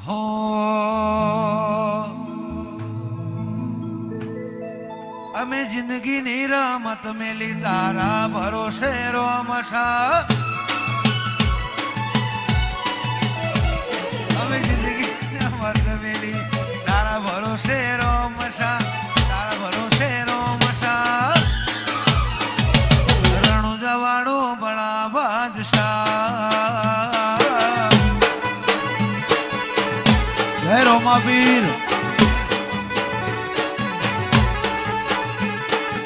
હો અમે જિંદગીની રમત મેલી તારા ભરોસે રોમશા અમે જિંદગીની રમત મેલી તારા ભરોસે રોમશા તારા ભરોસે રોમશા રણુ જવાડો બળા બાદશાહ જય રોમાવીર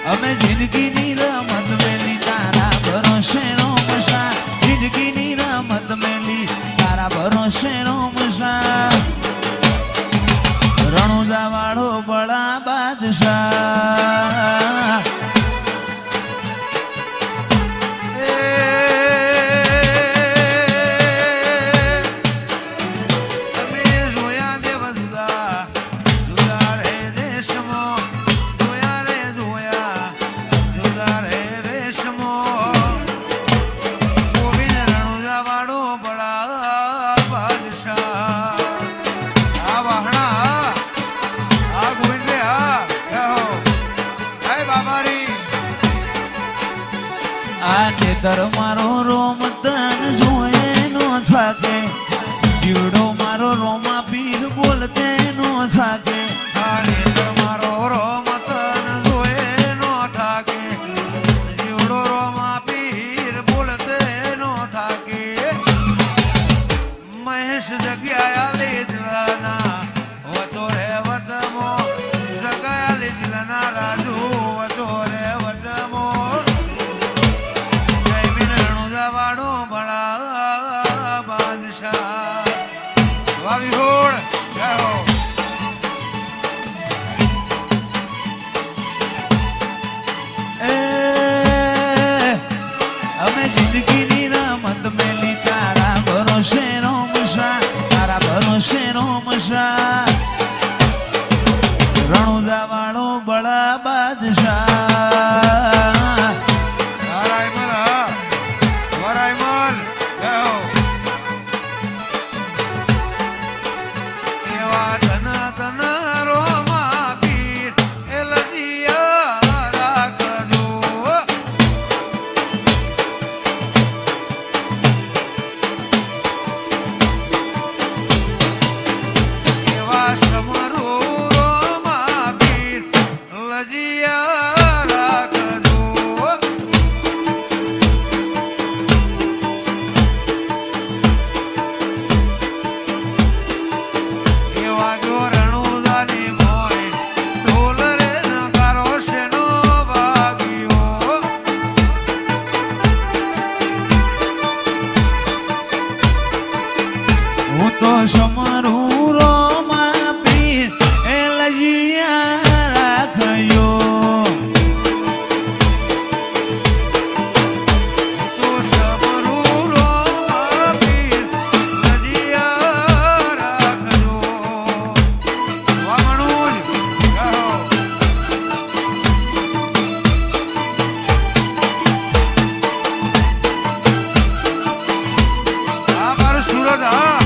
અમે જિંદગીની રમત મેલી તારા ભરોસે રોમશા જિંદગીની રમત મેલી તારા ભરોસે રોમશા રણુદા વાળો બળા બાદશાહ નેતર મારો રોમ તન જોયે નો થાકે જીવડો મારો રોમા પીર બોલતે નો થાકે નેતર મારો રોમ તન જોયે નો થાકે જીવડો રોમા પીર બોલતે નો થાકે મહેશ જગ્યા લે દિલના વતો રે વતમો જગ્યા લે દિલના રાજુ વતો રે વતમો વાડો બળા બાદશાહ વાવી હોડ જય હો અમે જિંદગીની રમત મેલી તારા ભરોસે રોમશા તારા ભરોસે રોમશા રણુદા વાળો બળા બાદશાહ સમરું રોમા પીર એ લજિયા રાખયો તો સમરું રોમા પીર લજિયા રાખજો વામણું કહો આ મારું સુરત હા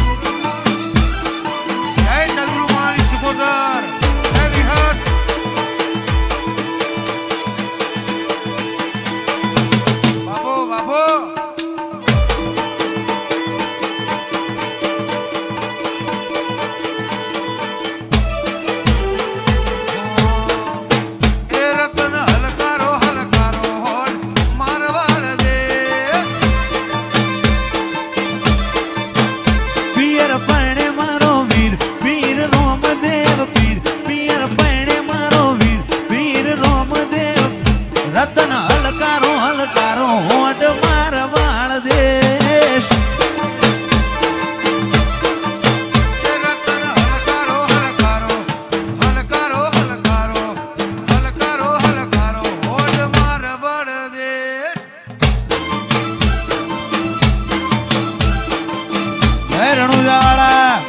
રણુદાવાળા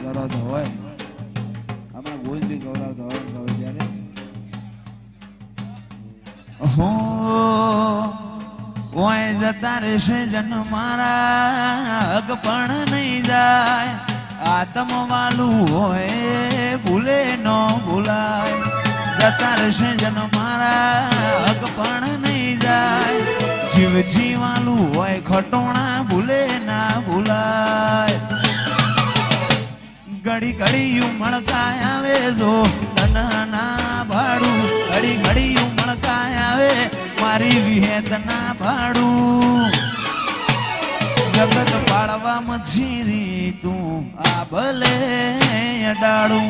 ગૌરવતા હોય આપણા ગોવિંદભાઈ ગૌરવતા હોય ગવે ત્યારે હો ઓય જતા રહેશે જન મારા હક પણ નહીં જાય આત્મ વાલું હોય ભૂલે ન ભૂલાય જતા રહેશે જન મારા હક પણ નહીં જાય જીવ જીવાલું હોય ખટોણા ભૂલે ના ભૂલાય ઘડી ઘડી ઉમળકાય આવે જો તના ભાડું ઘડી ઘડી ઉમળકાય આવે મારી વિહેત ના ભાડું જગત પાળવા મછીરી તું આ ભલે અડાડું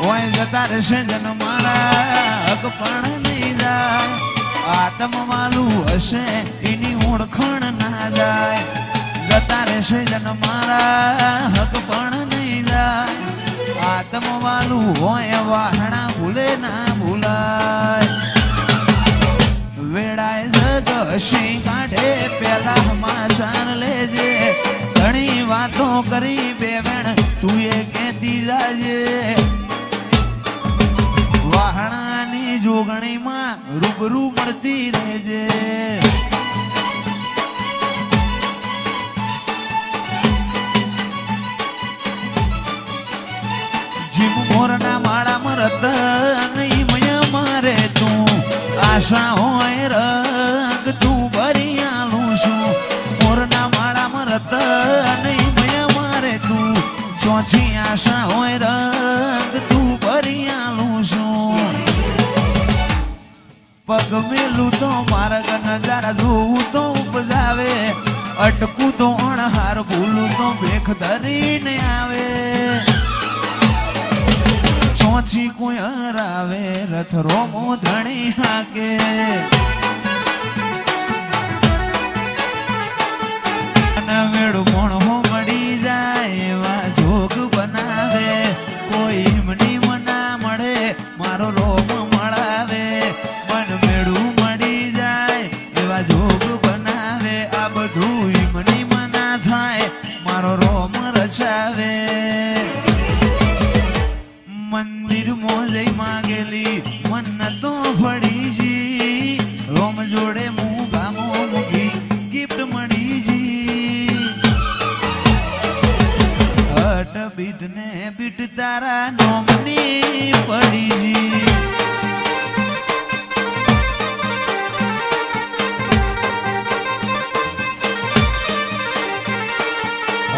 ઓય જતા રહેશે જન મારા હક પણ નહીં જાય આત્મ વાલું હશે એની ઓળખણ ના જાય જતા રહેશે જન મારા હક પણ નહીં જાય આત્મ વાલું હોય વાહણા ભૂલે ના ભૂલાય વેળાએ જગ હશે કાઢે પેલા હમાચાર લેજે ઘણી વાતો કરી બે વેણ તું એ કહેતી જાજે વાહણાની જોગણીમાં રૂબરૂ મળતી રહેજે જીમ મોરના માળામાં રતન મય મારે તું આશા હોય રંગ તું ભરિયાલું છું મોરના માળામાં રતન મય મારે તું ચોથી આશા હોય રંગ તું ભરિયાલું છું પગ મેલું તો માર્ગ નજારા જોવું તો ઉપજાવે અટકું તો અણહાર ભૂલું તો ભેખ ધરીને આવે ચોથી કોઈ હરાવે રથ રોમો ધણી હાકે વેડું મોણો મળી જાય એવા જોગ બનાવે કોઈ મની મના મળે મારો રોમ મળાવે મન મેળું મળી જાય એવા જોગ બનાવે આ બધું મની મના થાય મારો રોમ રચાવે મંદિર મોજઈ માગેલી મન તો ફળી જી રોમ જોડે